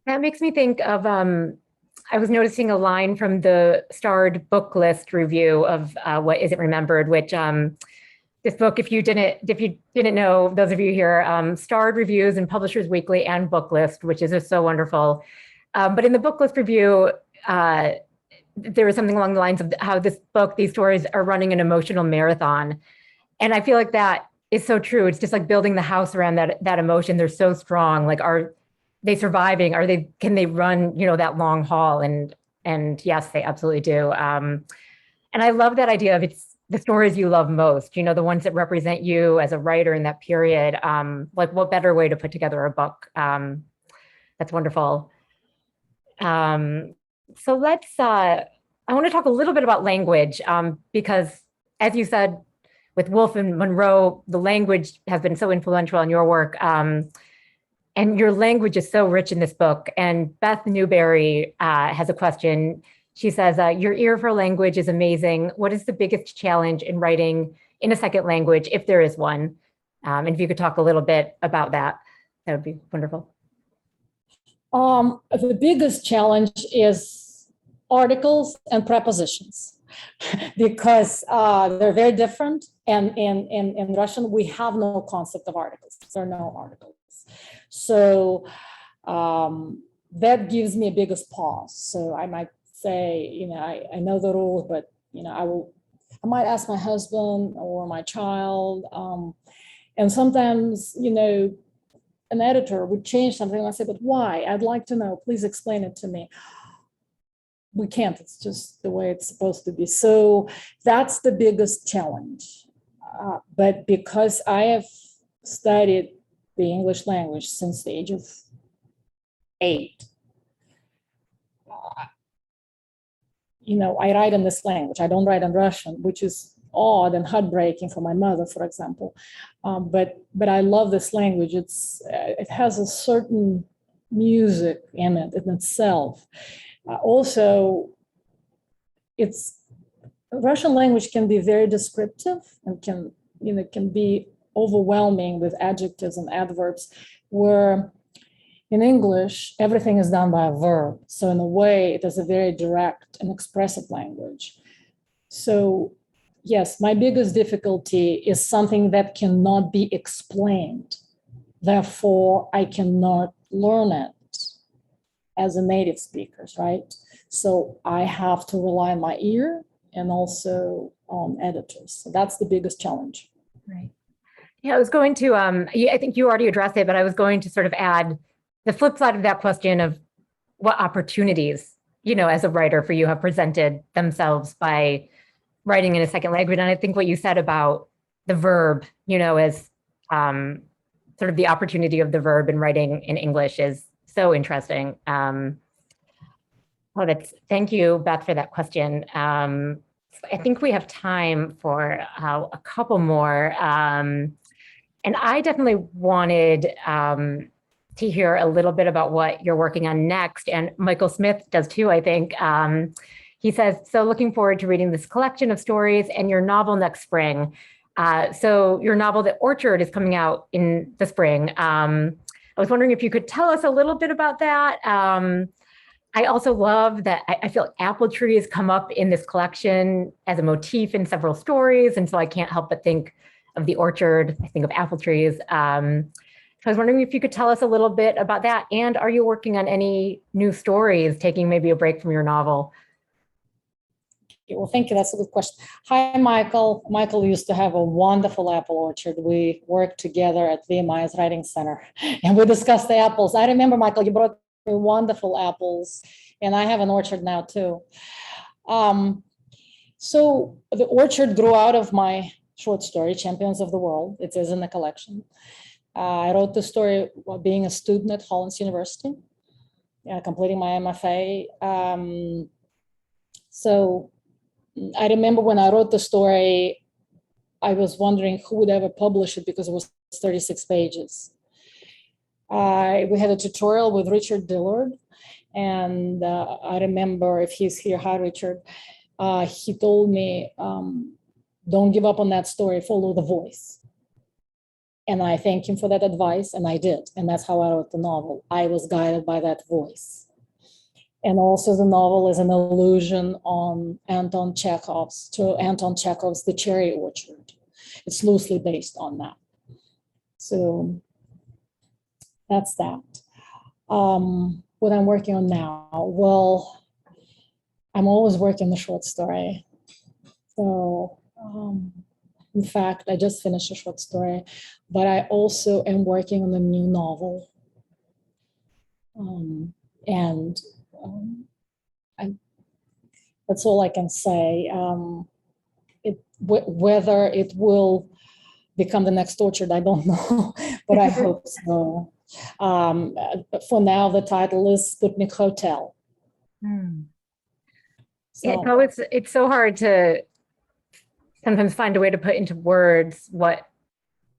[SPEAKER 4] That makes me think of, I was noticing a line from the starred book list review of What Isn't Remembered, which this book, if you didn't know, those of you here, starred reviews in Publishers Weekly and Book List, which is just so wonderful. But in the book list review, there was something along the lines of how this book, these stories are running an emotional marathon. And I feel like that is so true. It's just like building the house around that emotion. They're so strong. Like, are they surviving? Can they run, that long haul? And yes, they absolutely do. And I love that idea of it's the stories you love most, the ones that represent you as a writer in that period. Like, what better way to put together a book? That's wonderful. So I want to talk a little bit about language, because as you said, with Woolf and Monroe, the language has been so influential in your work. And your language is so rich in this book. And Beth Newberry has a question. She says, your ear for language is amazing. What is the biggest challenge in writing in a second language, if there is one? And if you could talk a little bit about that, that would be wonderful.
[SPEAKER 2] The biggest challenge is articles and prepositions, because they're very different. And in Russian, we have no concept of articles. There are no articles. So that gives me a biggest pause. So I might say, I know the rules, but I might ask my husband or my child. And sometimes, an editor would change something. And I say, but why? I'd like to know. Please explain it to me. We can't. It's just the way it's supposed to be. So that's the biggest challenge. But because I have studied the English language since the age of 8, I write in this language. I don't write in Russian, which is odd and heartbreaking for my mother, for example. But I love this language. It has a certain music in it in itself. Also, Russian language can be very descriptive and can be overwhelming with adjectives and adverbs, where in English, everything is done by a verb. So in a way, it is a very direct and expressive language. So yes, my biggest difficulty is something that cannot be explained. Therefore, I cannot learn it as a native speaker, right? So I have to rely on my ear and also on editors. So that's the biggest challenge.
[SPEAKER 4] Right. Yeah, I was going to, I think you already addressed it, but I was going to sort of add the flip side of that question of what opportunities, as a writer for you have presented themselves by writing in a second language. And I think what you said about the verb, as sort of the opportunity of the verb in writing in English is so interesting. Thank you, Beth, for that question. I think we have time for a couple more. And I definitely wanted to hear a little bit about what you're working on next. And Michael Smith does too, I think. He says, so looking forward to reading this collection of stories and your novel next spring. So your novel, The Orchard, is coming out in the spring. I was wondering if you could tell us a little bit about that. I also love that I feel like apple trees come up in this collection as a motif in several stories. And so I can't help but think of the orchard. I think of apple trees. So I was wondering if you could tell us a little bit about that. And are you working on any new stories, taking maybe a break from your novel?
[SPEAKER 2] Well, thank you. That's a good question. Hi, Michael. Michael used to have a wonderful apple orchard. We worked together at VMI's Writing Center, and we discussed the apples. I remember, Michael, you brought me wonderful apples, and I have an orchard now too. So the orchard grew out of my short story, Champions of the World. It is in the collection. I wrote the story while being a student at Hollins University, completing my MFA. So I remember when I wrote the story, I was wondering who would ever publish it because it was 36 pages. We had a tutorial with Richard Dillard, and I remember, if he's here, hi Richard, he told me, don't give up on that story, follow the voice. And I thank him for that advice, and I did. And that's how I wrote the novel. I was guided by that voice. And also the novel is an allusion on Anton Chekhov's The Cherry Orchard. It's loosely based on that. So that's that. What I'm working on now, well, I'm always working on the short story. So in fact, I just finished a short story, but I also am working on a new novel. That's all I can say. Whether it will become the next orchard, I don't know, but I hope so. For now, the title is Sputnik Hotel. So,
[SPEAKER 4] it's so hard to sometimes find a way to put into words what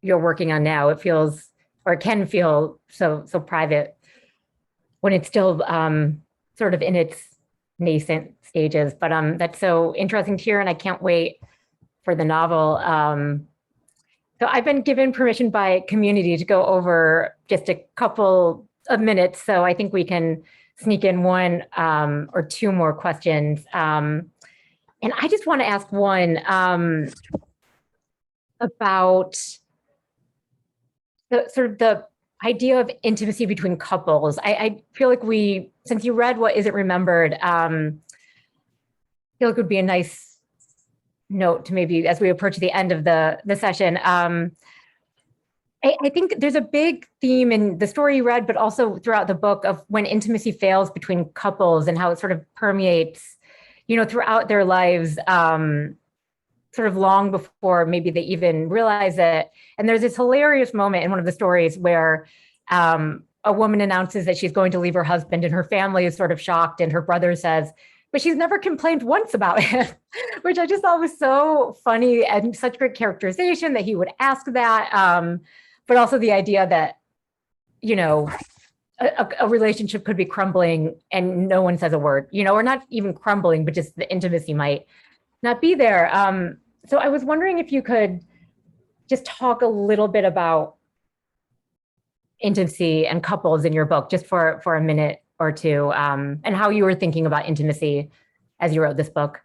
[SPEAKER 4] you're working on now. It feels, or can feel, so private when it's still sort of in its nascent stages. But that's so interesting to hear, and I can't wait for the novel. So I've been given permission by community to go over just a couple of minutes, so I think we can sneak in one or two more questions. And I just want to ask one about the idea of intimacy between couples. I feel like since you read What Is It Remembered, I feel like it would be a nice note to maybe, as we approach the end of the session. I think there's a big theme in the story you read, but also throughout the book, of when intimacy fails between couples and how it sort of permeates, throughout their lives, sort of long before maybe they even realize it. And there's this hilarious moment in one of the stories where a woman announces that she's going to leave her husband, and her family is sort of shocked, and her brother says, but she's never complained once about it, which I just thought was so funny and such great characterization that he would ask that. But also the idea that, a relationship could be crumbling and no one says a word, or not even crumbling, but just the intimacy might not be there. So I was wondering if you could just talk a little bit about intimacy and couples in your book, just for a minute or two, and how you were thinking about intimacy as you wrote this book.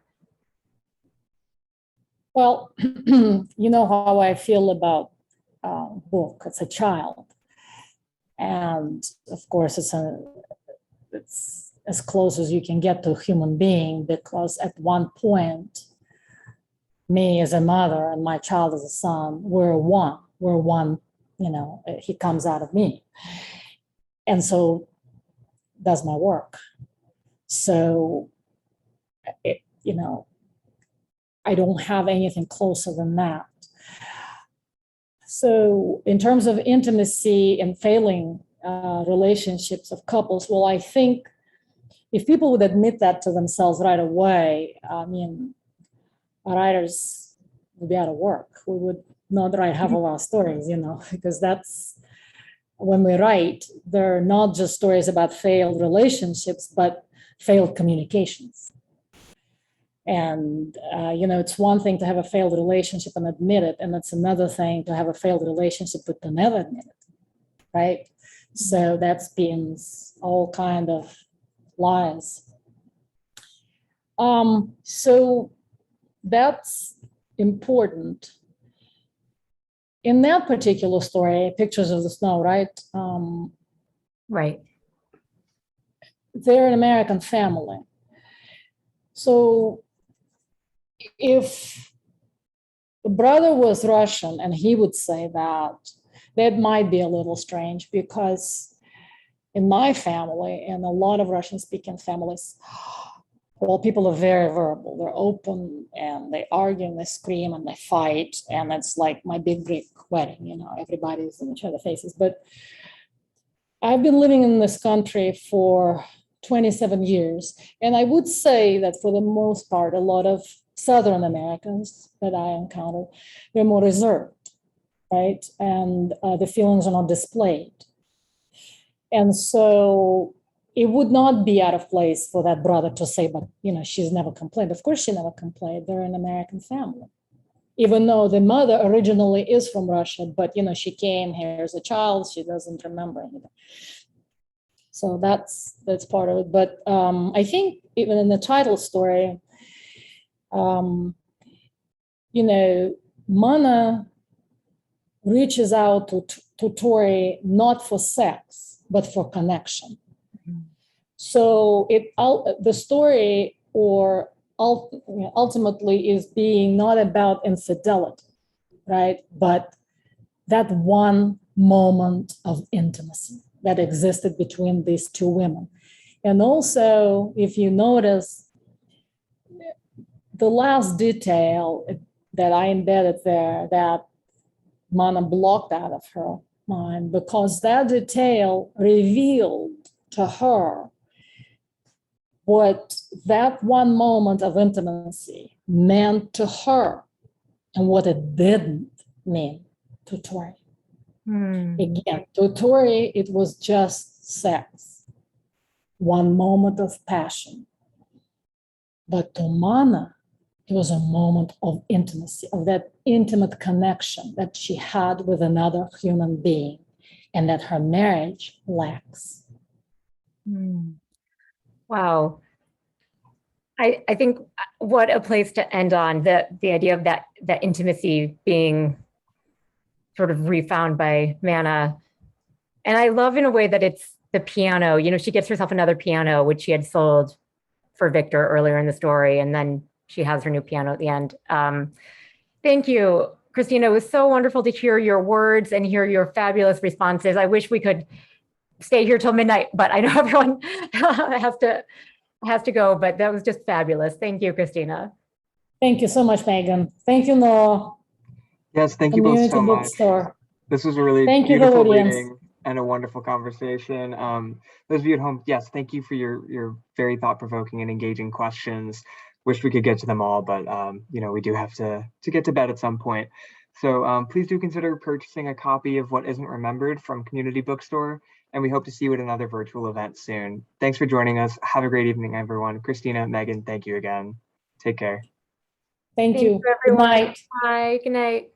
[SPEAKER 2] Well, you know how I feel about book. It's a child, and of course it's as close as you can get to a human being, because at one point, me as a mother and my child as a son, we're one. He comes out of me, and so does my work. So I don't have anything closer than that. So in terms of intimacy and failing relationships of couples, well, I think if people would admit that to themselves right away, writers would be out of work. We would not write half of our stories, because that's, when we write, they're not just stories about failed relationships, but failed communications. And, it's one thing to have a failed relationship and admit it, and it's another thing to have a failed relationship but to never admit it, right? So that spins all kind of lies. So that's important. In that particular story, Pictures of the Snow, right?
[SPEAKER 4] Right.
[SPEAKER 2] They're an American family. So if the brother was Russian and he would say that, that might be a little strange, because in my family and a lot of Russian speaking families, well, people are very verbal. They're open and they argue and they scream and they fight. And it's like my big Greek wedding, you know, everybody's in each other's faces. But I've been living in this country for 27 years. And I would say that for the most part, a lot of Southern Americans that I encountered, they're more reserved, right? And the feelings are not displayed. And so it would not be out of place for that brother to say, but, you know, she's never complained. Of course, she never complained. They're an American family. Even though the mother originally is from Russia, but, you know, she came here as a child. She doesn't remember anything. So that's part of it. But I think even in the title story, you know, Mana reaches out to Tori not for sex, but for connection. So the story ultimately is being not about infidelity, right? But that one moment of intimacy that existed between these two women. And also, if you notice, the last detail that I embedded there that Mana blocked out of her mind, because that detail revealed to her what that one moment of intimacy meant to her and what it didn't mean to Tori. Again, to Tori, it was just sex, one moment of passion. But to Mana, it was a moment of intimacy, of that intimate connection that she had with another human being and that her marriage lacks.
[SPEAKER 4] Wow. I think what a place to end on, the idea of that intimacy being sort of refound by Mana. And I love in a way that it's the piano, you know, she gets herself another piano, which she had sold for Victor earlier in the story. And then she has her new piano at the end. Thank you, Kristina. It was so wonderful to hear your words and hear your fabulous responses. I wish we could stay here till midnight, but I know everyone has to go, but that was just fabulous. Thank you, Kristina.
[SPEAKER 2] Thank you so much, Megan. Thank you, Noah.
[SPEAKER 1] Yes, thank you both so much.
[SPEAKER 2] Bookstore.
[SPEAKER 1] This was a really beautiful reading and a wonderful conversation. Those of you at home, yes, thank you for your very thought-provoking and engaging questions. Wish we could get to them all, but you know, we do have to get to bed at some point. So please do consider purchasing a copy of What Isn't Remembered from Community Bookstore, and we hope to see you at another virtual event soon. Thanks for joining us. Have a great evening, everyone. Kristina, Megan, thank you again. Take care.
[SPEAKER 2] Thank you.
[SPEAKER 4] Everyone.
[SPEAKER 2] Good night.
[SPEAKER 4] Bye. Good night.